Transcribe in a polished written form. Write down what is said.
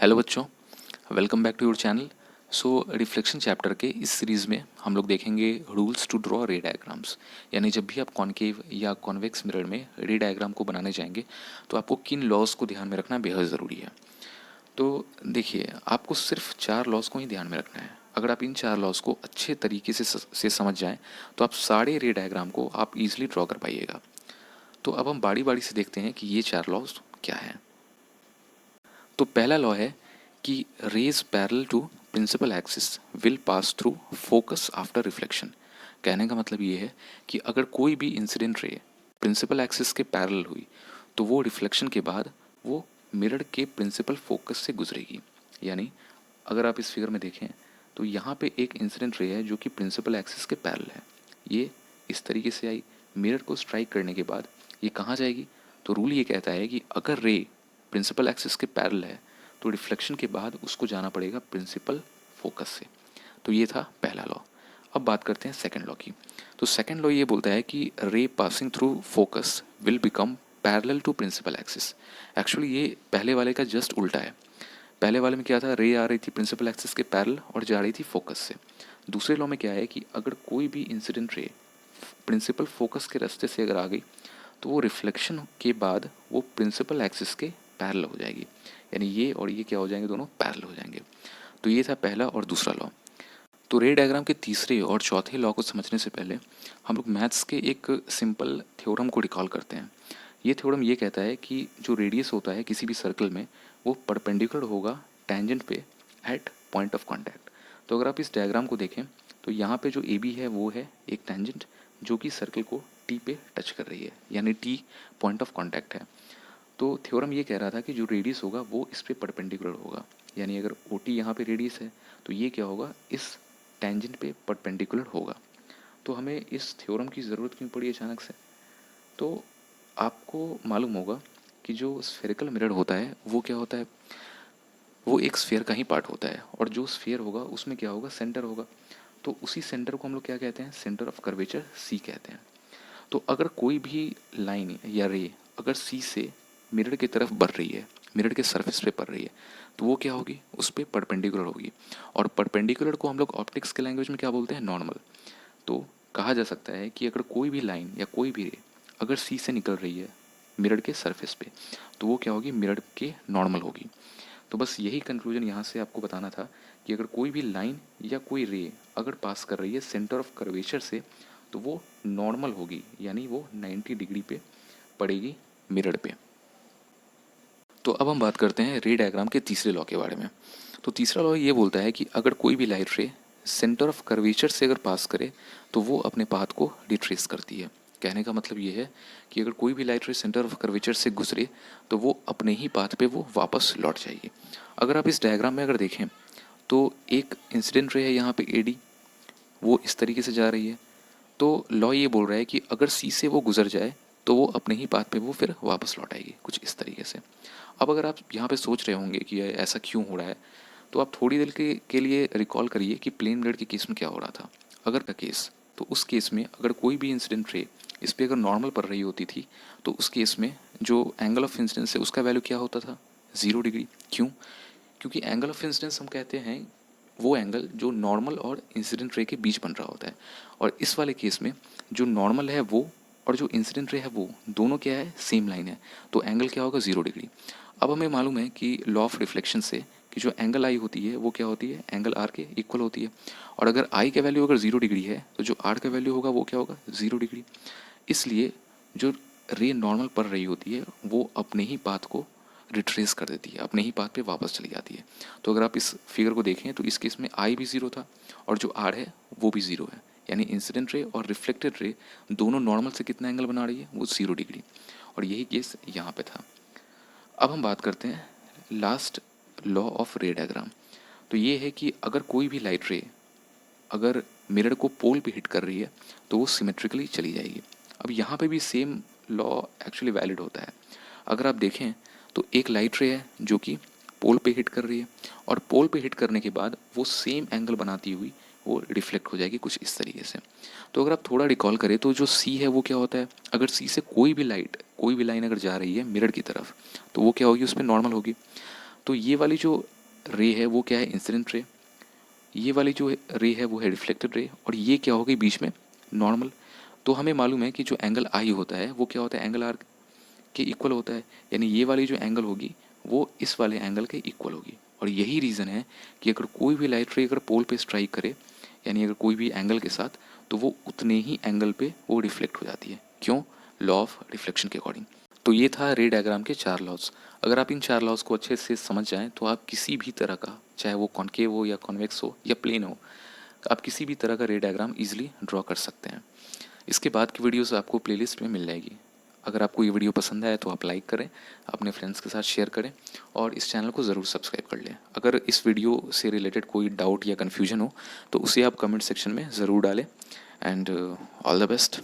Hello बच्चों, welcome back to your channel. Reflection chapter के इस सीरीज़ में हम लोग देखेंगे rules to draw ray diagrams. यानी जब भी आप कॉनकेव या कॉन्वेक्स मिरर में रे डायग्राम को बनाने जाएंगे तो आपको किन लॉज को ध्यान में रखना बेहद ज़रूरी है। तो देखिए, आपको सिर्फ 4 लॉज को ही ध्यान में रखना है। अगर आप इन 4 लॉज को अच्छे तरीके से समझ जाएं तो आप सारे रे डायग्राम को आप इजीली ड्रॉ कर पाइएगा। तो अब हम बारी बारी से देखते हैं कि ये 4 लॉज क्या हैं। तो पहला लॉ है कि rays parallel to principal axis will pass through focus after reflection. कहने का मतलब ये है कि अगर कोई भी इंसिडेंट रे प्रिंसिपल एक्सिस के पैरेलल हुई तो वो रिफ्लेक्शन के बाद वो मिरर के प्रिंसिपल फोकस से गुजरेगी। यानी अगर आप इस फिगर में देखें तो यहाँ पे एक इंसिडेंट रे है जो कि प्रिंसिपल एक्सिस के पैरेलल है। ये इस तरीके से आई, मिरर को स्ट्राइक करने के बाद ये कहाँ जाएगी? तो रूल ये कहता है कि अगर रे प्रिंसिपल एक्सिस के पैरेलल है तो रिफ्लेक्शन के बाद उसको जाना पड़ेगा प्रिंसिपल फोकस से। तो ये था पहला लॉ। अब बात करते हैं सेकंड लॉ की। तो सेकंड लॉ ये बोलता है कि ray passing through focus will become parallel to principal axis. Actually ये पहले वाले का जस्ट उल्टा है। पहले वाले में क्या था, रे आ रही थी प्रिंसिपल एक्सिस के पैरेलल और जा रही थी फोकस से। दूसरे लॉ में क्या है कि अगर कोई भी इंसिडेंट रे प्रिंसिपल फोकस के रास्ते से अगर आ गई तो वो रिफ्लेक्शन के बाद वो प्रिंसिपल एक्सिस के पैरेलल हो जाएगी। यानी ये और ये क्या हो जाएंगे, दोनों पैरेलल हो जाएंगे। तो ये था पहला और दूसरा लॉ। तो रे डायग्राम के तीसरे और चौथे लॉ को समझने से पहले हम लोग मैथ्स के एक सिंपल थ्योरम को रिकॉल करते हैं। ये थ्योरम ये कहता है कि जो रेडियस होता है किसी भी सर्कल में वो परपेंडिकुलर होगा टेंजेंट पे एट पॉइंट ऑफ कांटेक्ट। तो अगर आप इस डायग्राम को देखें तो यहाँ पे जो ए बी है वो है एक टेंजेंट जो कि सर्कल को टी पे टच कर रही है, यानी टी पॉइंट ऑफ कांटेक्ट है। तो थ्योरम ये कह रहा था कि जो रेडियस होगा वो इस पे परपेंडिकुलर होगा। यानी अगर ओ टी यहाँ पे रेडियस है तो ये क्या होगा, इस टेंजेंट पे परपेंडिकुलर होगा। तो हमें इस थ्योरम की ज़रूरत क्यों पड़ी अचानक से? तो आपको मालूम होगा कि जो स्फेरिकल मिरर होता है वो क्या होता है, वो एक स्फेयर का ही पार्ट होता है। और जो स्फेयर होगा उसमें क्या होगा, सेंटर होगा। तो उसी सेंटर को हम लोग क्या कहते हैं, सेंटर ऑफ कर्वेचर सी कहते हैं। तो अगर कोई भी लाइन या रे अगर सी से मिरर की तरफ बढ़ रही है, मिरर के सरफेस पे पड़ रही है, तो वो क्या होगी, उस पर परपेंडिकुलर होगी। और परपेंडिकुलर को हम लोग ऑप्टिक्स के लैंग्वेज में क्या बोलते हैं, नॉर्मल। तो कहा जा सकता है कि अगर कोई भी लाइन या कोई भी रे अगर सी से निकल रही है मिरर के सरफेस पे तो वो क्या होगी, मिरर के नॉर्मल होगी। तो बस यही कंक्लूजन यहाँ से आपको बताना था कि अगर कोई भी लाइन या कोई रे अगर पास कर रही है सेंटर ऑफ कर्वेचर से तो वो नॉर्मल होगी, यानी वो 90 डिग्री पे पड़ेगी मिरर पे। तो अब हम बात करते हैं रे डायग्राम के तीसरे लॉ के बारे में। तो तीसरा लॉ ये बोलता है कि अगर कोई भी लाइट रे सेंटर ऑफ कर्वेचर से अगर पास करे तो वो अपने पाथ को रिट्रेस करती है। कहने का मतलब ये है कि अगर कोई भी लाइट रे सेंटर ऑफ कर्वेचर से गुजरे तो वो अपने ही पाथ पे वो वापस लौट जाएगी। अगर आप इस डायग्राम में अगर देखें तो एक इंसिडेंट रे है यहाँ पे एडी, वो इस तरीके से जा रही है। तो लॉ ये बोल रहा है कि अगर सी से वो गुजर जाए तो वो अपने ही पाथ पे वो फिर वापस लौट आएगी, कुछ इस तरीके से। अब अगर आप यहाँ पे सोच रहे होंगे कि ये ऐसा क्यों हो रहा है, तो आप थोड़ी देर के लिए रिकॉल करिए कि प्लेन मिरर के केस में क्या हो रहा था। अगर का केस, तो उस केस में अगर कोई भी इंसिडेंट रे इस पर अगर नॉर्मल पड़ रही होती थी तो उस केस में जो एंगल ऑफ इंसिडेंस है उसका वैल्यू क्या होता था, 0 डिग्री। क्यों? क्योंकि एंगल ऑफ इंसिडेंस हम कहते हैं वो एंगल जो नॉर्मल और इंसिडेंट रे के बीच बन रहा होता है। और इस वाले केस में जो नॉर्मल है वो और जो इंसिडेंट रे है वो दोनों क्या है, सेम लाइन है। तो एंगल क्या होगा, 0 डिग्री। अब हमें मालूम है कि लॉ ऑफ रिफ्लेक्शन से कि जो एंगल आई होती है वो क्या होती है, एंगल आर के इक्वल होती है। और अगर आई का वैल्यू अगर 0 डिग्री है तो जो आर का वैल्यू होगा वो क्या होगा, 0 डिग्री। इसलिए जो रे नॉर्मल पड़ रही होती है वो अपने ही पाथ को रिट्रेस कर देती है, अपने ही पाथ पे वापस चली जाती है। तो अगर आप इस फिगर को देखें तो इस केस में आई भी 0 था और जो आर है वो भी 0 है। यानी इंसिडेंट रे और रिफ्लेक्टेड रे दोनों नॉर्मल से कितना एंगल बना रही है, वो 0 डिग्री। और यही केस यहाँ पे था। अब हम बात करते हैं लास्ट लॉ ऑफ रे डायग्राम। तो ये है कि अगर कोई भी लाइट रे अगर मिरर को पोल पे हिट कर रही है तो वो सिमेट्रिकली चली जाएगी। अब यहाँ पे भी सेम लॉ एक्चुअली वैलिड होता है। अगर आप देखें तो एक लाइट रे है जो कि पोल पे हिट कर रही है और पोल पे हिट करने के बाद वो सेम एंगल बनाती हुई वो रिफ्लेक्ट हो जाएगी, कुछ इस तरीके से। तो अगर आप थोड़ा रिकॉल करें तो जो सी है वो क्या होता है, अगर सी से कोई भी लाइन अगर जा रही है मिरर की तरफ तो वो क्या होगी, उस पर नॉर्मल होगी। तो ये वाली जो रे है वो क्या है, इंसिडेंट रे। ये वाली जो रे है वो है रिफ्लेक्टेड रे, और ये क्या होगी बीच में, नॉर्मल। तो हमें मालूम है कि जो एंगल आई होता है वो क्या होता है, एंगल आर के इक्वल होता है। यानी ये वाली जो एंगल होगी वो इस वाले एंगल के इक्वल होगी। और यही रीज़न है कि अगर कोई भी लाइट रे अगर पोल पे स्ट्राइक करे, यानी अगर कोई भी एंगल के साथ, तो वो उतने ही एंगल पे वो रिफ्लेक्ट हो जाती है। क्यों, लॉ ऑफ रिफ्लेक्शन के अकॉर्डिंग। तो ये था रे डायग्राम के 4 लॉज। अगर आप इन 4 लॉज को अच्छे से समझ जाएं तो आप किसी भी तरह का, चाहे वो कॉन्केव हो या कॉन्वेक्स हो या प्लेन हो, आप किसी भी तरह का रे डायग्राम ईजिली ड्रॉ कर सकते हैं। इसके बाद की वीडियोस आपको प्लेलिस्ट में मिल जाएगी। अगर आपको ये वीडियो पसंद आए तो आप लाइक करें, अपने फ्रेंड्स के साथ शेयर करें, और इस चैनल को ज़रूर सब्सक्राइब कर लें। अगर इस वीडियो से रिलेटेड कोई डाउट या कन्फ्यूजन हो तो उसे आप कमेंट सेक्शन में ज़रूर डालें। And all the best.